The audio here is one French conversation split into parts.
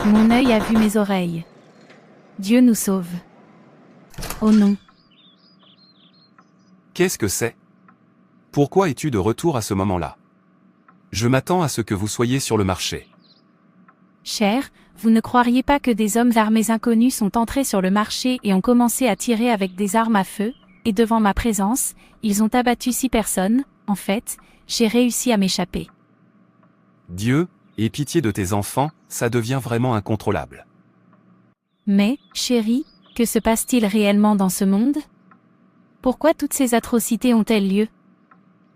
Mon œil a vu mes oreilles. Dieu nous sauve. Oh non. Qu'est-ce que c'est? Pourquoi es-tu de retour à ce moment-là? Je m'attends à ce que vous soyez sur le marché. Cher, vous ne croiriez pas que des hommes armés inconnus sont entrés sur le marché et ont commencé à tirer avec des armes à feu, et devant ma présence, ils ont abattu 6 personnes. En fait, j'ai réussi à m'échapper. Dieu, aie pitié de tes enfants, ça devient vraiment incontrôlable. Mais, chérie, que se passe-t-il réellement dans ce monde? Pourquoi toutes ces atrocités ont-elles lieu?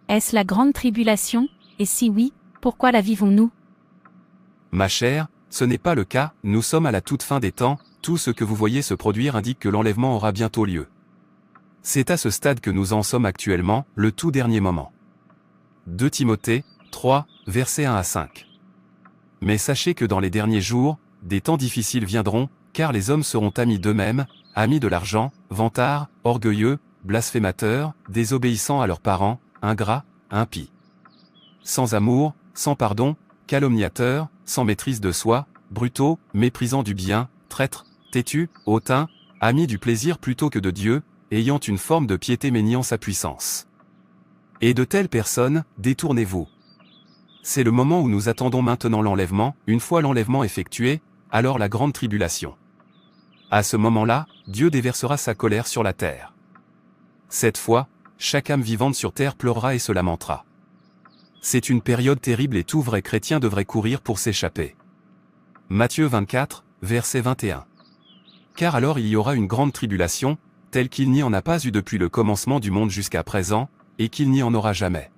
Est-ce la grande tribulation? Et si oui, pourquoi la vivons-nous? Ma chère, ce n'est pas le cas, nous sommes à la toute fin des temps, tout ce que vous voyez se produire indique que l'enlèvement aura bientôt lieu. C'est à ce stade que nous en sommes actuellement, le tout dernier moment. 2 Timothée, 3, versets 1 à 5. Mais sachez que dans les derniers jours, des temps difficiles viendront, car les hommes seront amis d'eux-mêmes, amis de l'argent, vantards, orgueilleux, blasphémateurs, désobéissants à leurs parents, ingrats, impies. Sans amour, sans pardon, calomniateurs, sans maîtrise de soi, brutaux, méprisant du bien, traîtres, têtus, hautains, amis du plaisir plutôt que de Dieu, ayant une forme de piété mais niant sa puissance. Et de telles personnes, détournez-vous. C'est le moment où nous attendons maintenant l'enlèvement, une fois l'enlèvement effectué, alors la grande tribulation. À ce moment-là, Dieu déversera sa colère sur la terre. Cette fois, chaque âme vivante sur terre pleurera et se lamentera. C'est une période terrible et tout vrai chrétien devrait courir pour s'échapper. Matthieu 24, verset 21. Car alors il y aura une grande tribulation, telle qu'il n'y en a pas eu depuis le commencement du monde jusqu'à présent, et qu'il n'y en aura jamais.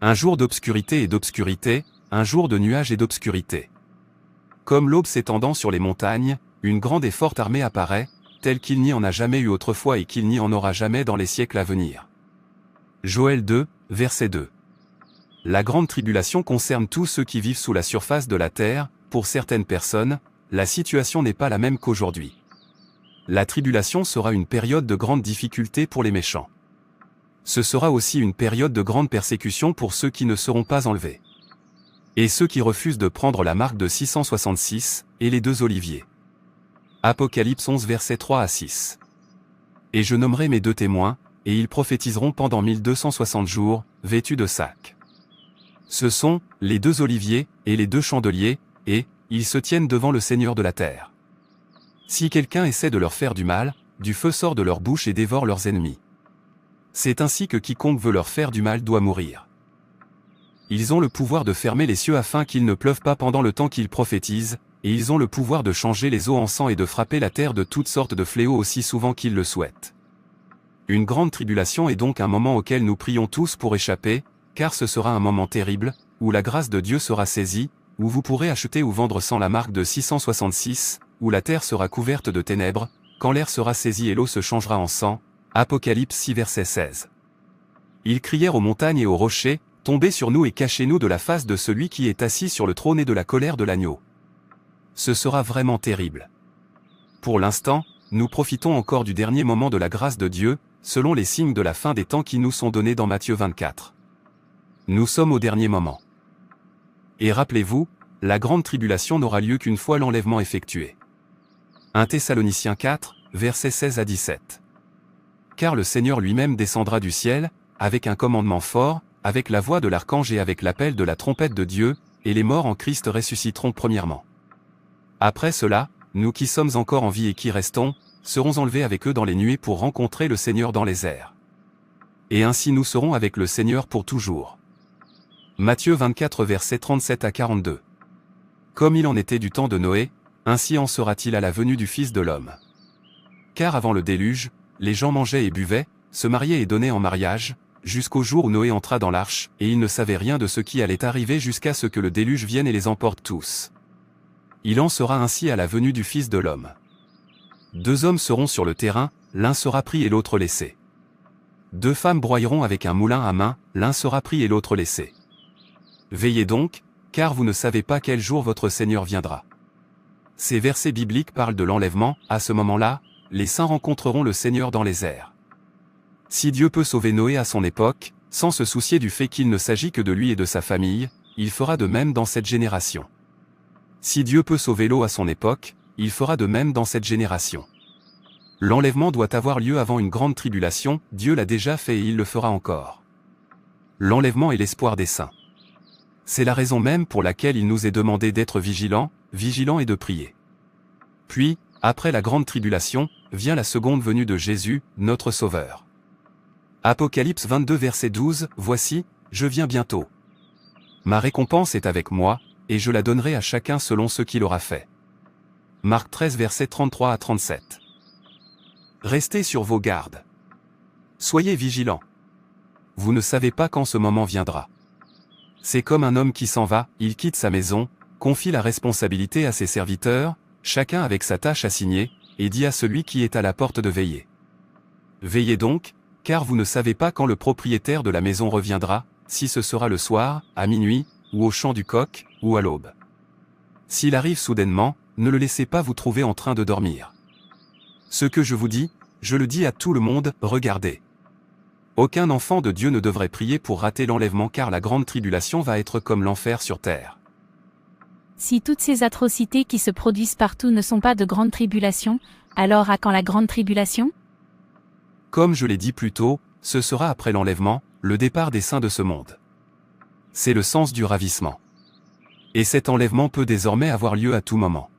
Un jour d'obscurité et d'obscurité, un jour de nuages et d'obscurité. Comme l'aube s'étendant sur les montagnes, une grande et forte armée apparaît, telle qu'il n'y en a jamais eu autrefois et qu'il n'y en aura jamais dans les siècles à venir. Joël 2, verset 2. La grande tribulation concerne tous ceux qui vivent sous la surface de la terre. Pour certaines personnes, la situation n'est pas la même qu'aujourd'hui. La tribulation sera une période de grande difficulté pour les méchants. Ce sera aussi une période de grande persécution pour ceux qui ne seront pas enlevés. Et ceux qui refusent de prendre la marque de 666, et les 2 oliviers. Apocalypse 11 versets 3 à 6. Et je nommerai mes 2 témoins, et ils prophétiseront pendant 1260 jours, vêtus de sacs. Ce sont, les 2 oliviers, et les 2 chandeliers, et, ils se tiennent devant le Seigneur de la terre. Si quelqu'un essaie de leur faire du mal, du feu sort de leur bouche et dévore leurs ennemis. C'est ainsi que quiconque veut leur faire du mal doit mourir. Ils ont le pouvoir de fermer les cieux afin qu'il ne pleuve pas pendant le temps qu'ils prophétisent, et ils ont le pouvoir de changer les eaux en sang et de frapper la terre de toutes sortes de fléaux aussi souvent qu'ils le souhaitent. Une grande tribulation est donc un moment auquel nous prions tous pour échapper, car ce sera un moment terrible, où la grâce de Dieu sera saisie, où vous pourrez acheter ou vendre sans la marque de 666, où la terre sera couverte de ténèbres, quand l'air sera saisi et l'eau se changera en sang. Apocalypse 6 verset 16. Ils crièrent aux montagnes et aux rochers, tombez sur nous et cachez-nous de la face de celui qui est assis sur le trône et de la colère de l'agneau. Ce sera vraiment terrible. Pour l'instant, nous profitons encore du dernier moment de la grâce de Dieu, selon les signes de la fin des temps qui nous sont donnés dans Matthieu 24. Nous sommes au dernier moment. Et rappelez-vous, la grande tribulation n'aura lieu qu'une fois l'enlèvement effectué. 1 Thessaloniciens 4, versets 16 à 17. Car le Seigneur lui-même descendra du ciel, avec un commandement fort, avec la voix de l'archange et avec l'appel de la trompette de Dieu, et les morts en Christ ressusciteront premièrement. Après cela, nous qui sommes encore en vie et qui restons, serons enlevés avec eux dans les nuées pour rencontrer le Seigneur dans les airs. Et ainsi nous serons avec le Seigneur pour toujours. Matthieu 24 versets 37 à 42. Comme il en était du temps de Noé, ainsi en sera-t-il à la venue du Fils de l'homme. Car avant le déluge, les gens mangeaient et buvaient, se mariaient et donnaient en mariage, jusqu'au jour où Noé entra dans l'arche, et ils ne savaient rien de ce qui allait arriver jusqu'à ce que le déluge vienne et les emporte tous. Il en sera ainsi à la venue du Fils de l'homme. 2 hommes seront sur le terrain, l'un sera pris et l'autre laissé. 2 femmes broyeront avec un moulin à main, l'un sera pris et l'autre laissé. Veillez donc, car vous ne savez pas quel jour votre Seigneur viendra. Ces versets bibliques parlent de l'enlèvement. À ce moment-là, les saints rencontreront le Seigneur dans les airs. Si Dieu peut sauver Noé à son époque, sans se soucier du fait qu'il ne s'agit que de lui et de sa famille, il fera de même dans cette génération. Si Dieu peut sauver l'eau à son époque, il fera de même dans cette génération. L'enlèvement doit avoir lieu avant une grande tribulation, Dieu l'a déjà fait et il le fera encore. L'enlèvement est l'espoir des saints. C'est la raison même pour laquelle il nous est demandé d'être vigilants et de prier. Puis, après la grande tribulation, vient la seconde venue de Jésus, notre Sauveur. Apocalypse 22 verset 12, « Voici, je viens bientôt. Ma récompense est avec moi, et je la donnerai à chacun selon ce qu'il aura fait. » Marc 13 verset 33 à 37. Restez sur vos gardes. Soyez vigilants. Vous ne savez pas quand ce moment viendra. C'est comme un homme qui s'en va, il quitte sa maison, confie la responsabilité à ses serviteurs, chacun avec sa tâche assignée, et dit à celui qui est à la porte de veiller. Veillez donc, car vous ne savez pas quand le propriétaire de la maison reviendra, si ce sera le soir, à minuit, ou au chant du coq, ou à l'aube. S'il arrive soudainement, ne le laissez pas vous trouver en train de dormir. Ce que je vous dis, je le dis à tout le monde, regardez. Aucun enfant de Dieu ne devrait prier pour rater l'enlèvement car la grande tribulation va être comme l'enfer sur terre. Si toutes ces atrocités qui se produisent partout ne sont pas de grande tribulation, alors à quand la grande tribulation? Comme je l'ai dit plus tôt, ce sera après l'enlèvement, le départ des saints de ce monde. C'est le sens du ravissement. Et cet enlèvement peut désormais avoir lieu à tout moment.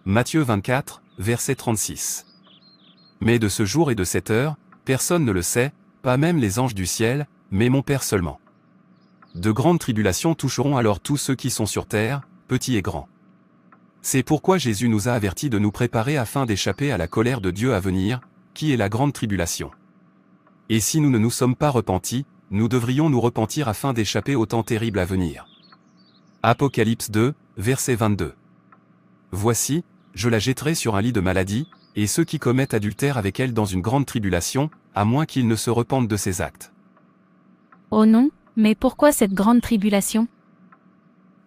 Matthieu 24, verset 36. Mais de ce jour et de cette heure, personne ne le sait, pas même les anges du ciel, mais mon Père seulement. De grandes tribulations toucheront alors tous ceux qui sont sur terre, petits et grands. C'est pourquoi Jésus nous a avertis de nous préparer afin d'échapper à la colère de Dieu à venir, qui est la grande tribulation. Et si nous ne nous sommes pas repentis, nous devrions nous repentir afin d'échapper au temps terrible à venir. Apocalypse 2, verset 22. Voici, je la jetterai sur un lit de maladie, et ceux qui commettent adultère avec elle dans une grande tribulation, à moins qu'ils ne se repentent de ses actes. Oh non, mais pourquoi cette grande tribulation?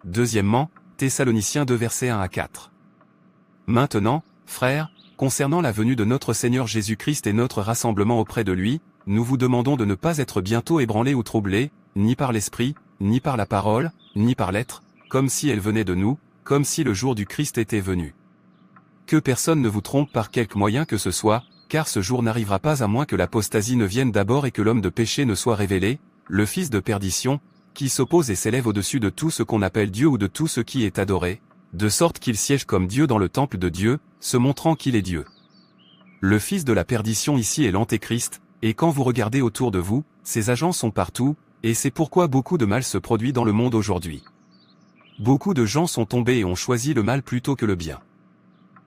Deuxièmement, Thessaloniciens 2 versets 1 à 4. Maintenant, frères, concernant la venue de notre Seigneur Jésus-Christ et notre rassemblement auprès de lui, nous vous demandons de ne pas être bientôt ébranlés ou troublés, ni par l'esprit, ni par la parole, ni par l'être, comme si elle venait de nous, comme si le jour du Christ était venu. Que personne ne vous trompe par quelque moyen que ce soit, car ce jour n'arrivera pas à moins que l'apostasie ne vienne d'abord et que l'homme de péché ne soit révélé, le fils de perdition, qui s'oppose et s'élève au-dessus de tout ce qu'on appelle Dieu ou de tout ce qui est adoré, de sorte qu'il siège comme Dieu dans le temple de Dieu, se montrant qu'il est Dieu. Le fils de la perdition ici est l'Antéchrist, et quand vous regardez autour de vous, ses agents sont partout, et c'est pourquoi beaucoup de mal se produit dans le monde aujourd'hui. Beaucoup de gens sont tombés et ont choisi le mal plutôt que le bien.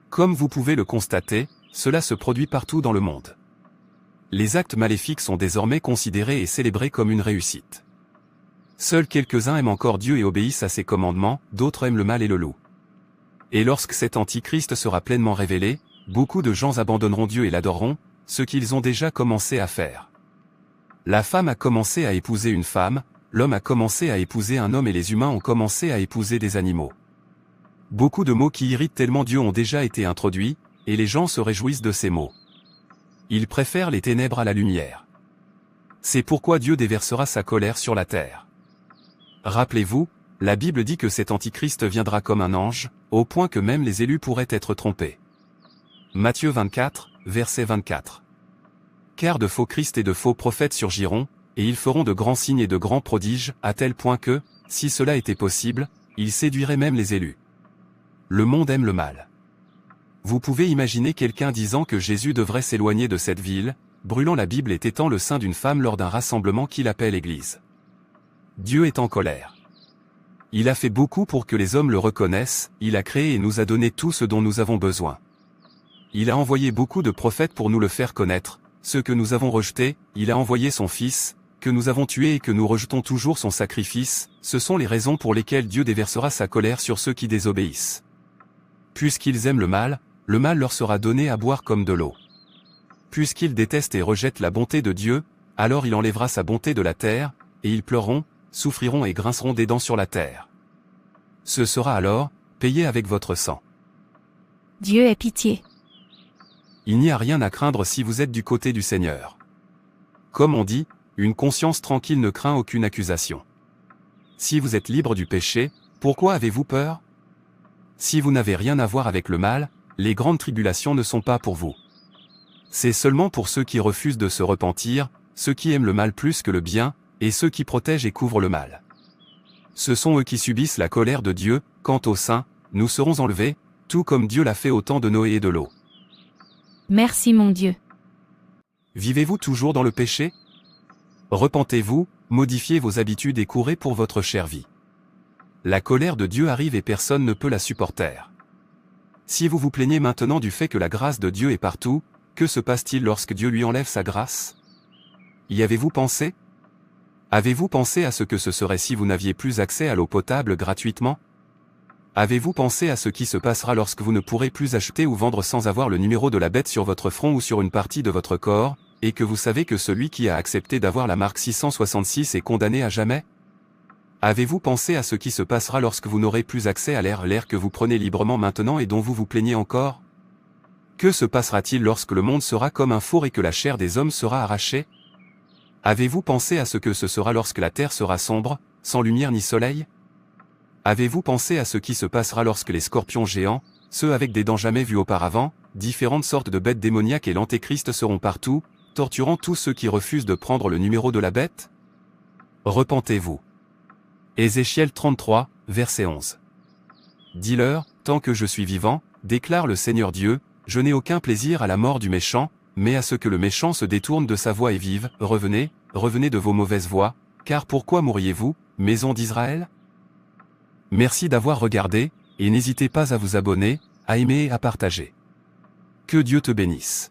Comme vous pouvez le constater, cela se produit partout dans le monde. Les actes maléfiques sont désormais considérés et célébrés comme une réussite. Seuls quelques-uns aiment encore Dieu et obéissent à ses commandements, d'autres aiment le mal et le loup. Et lorsque cet Antichrist sera pleinement révélé, beaucoup de gens abandonneront Dieu et l'adoreront, ce qu'ils ont déjà commencé à faire. La femme a commencé à épouser une femme, l'homme a commencé à épouser un homme et les humains ont commencé à épouser des animaux. Beaucoup de mots qui irritent tellement Dieu ont déjà été introduits, et les gens se réjouissent de ces mots. Ils préfèrent les ténèbres à la lumière. C'est pourquoi Dieu déversera sa colère sur la terre. Rappelez-vous, la Bible dit que cet Antichrist viendra comme un ange, au point que même les élus pourraient être trompés. Matthieu 24, verset 24. Car de faux Christ et de faux prophètes surgiront, et ils feront de grands signes et de grands prodiges, à tel point que, si cela était possible, ils séduiraient même les élus. Le monde aime le mal. Vous pouvez imaginer quelqu'un disant que Jésus devrait s'éloigner de cette ville, brûlant la Bible et tétant le sein d'une femme lors d'un rassemblement qu'il appelle Église. Dieu est en colère. Il a fait beaucoup pour que les hommes le reconnaissent, il a créé et nous a donné tout ce dont nous avons besoin. Il a envoyé beaucoup de prophètes pour nous le faire connaître, ceux que nous avons rejetés, il a envoyé son Fils, que nous avons tué et que nous rejetons toujours son sacrifice, ce sont les raisons pour lesquelles Dieu déversera sa colère sur ceux qui désobéissent. Puisqu'ils aiment le mal leur sera donné à boire comme de l'eau. Puisqu'ils détestent et rejettent la bonté de Dieu, alors il enlèvera sa bonté de la terre, et ils pleureront, souffriront et grinceront des dents sur la terre. Ce sera alors, payé avec votre sang. Dieu ait pitié. Il n'y a rien à craindre si vous êtes du côté du Seigneur. Comme on dit, une conscience tranquille ne craint aucune accusation. Si vous êtes libre du péché, pourquoi avez-vous peur? Si vous n'avez rien à voir avec le mal, les grandes tribulations ne sont pas pour vous. C'est seulement pour ceux qui refusent de se repentir, ceux qui aiment le mal plus que le bien, et ceux qui protègent et couvrent le mal. Ce sont eux qui subissent la colère de Dieu. Quant aux saints, nous serons enlevés, tout comme Dieu l'a fait au temps de Noé et de Lot. Merci mon Dieu. Vivez-vous toujours dans le péché? Repentez-vous, modifiez vos habitudes et courez pour votre chère vie. La colère de Dieu arrive et personne ne peut la supporter. Si vous vous plaignez maintenant du fait que la grâce de Dieu est partout, que se passe-t-il lorsque Dieu lui enlève sa grâce? Y avez-vous pensé? Avez-vous pensé à ce que ce serait si vous n'aviez plus accès à l'eau potable gratuitement? Avez-vous pensé à ce qui se passera lorsque vous ne pourrez plus acheter ou vendre sans avoir le numéro de la bête sur votre front ou sur une partie de votre corps, et que vous savez que celui qui a accepté d'avoir la marque 666 est condamné à jamais? Avez-vous pensé à ce qui se passera lorsque vous n'aurez plus accès à l'air que vous prenez librement maintenant et dont vous vous plaignez encore? Que se passera-t-il lorsque le monde sera comme un four et que la chair des hommes sera arrachée? Avez-vous pensé à ce que ce sera lorsque la terre sera sombre, sans lumière ni soleil? Avez-vous pensé à ce qui se passera lorsque les scorpions géants, ceux avec des dents jamais vues auparavant, différentes sortes de bêtes démoniaques et l'antéchrist seront partout, torturant tous ceux qui refusent de prendre le numéro de la bête? Repentez-vous. Ézéchiel 33, verset 11. Dis-leur, tant que je suis vivant, déclare le Seigneur Dieu, je n'ai aucun plaisir à la mort du méchant, mais à ce que le méchant se détourne de sa voie et vive. Revenez, revenez de vos mauvaises voies, car pourquoi mourriez-vous, maison d'Israël? Merci d'avoir regardé, et n'hésitez pas à vous abonner, à aimer et à partager. Que Dieu te bénisse.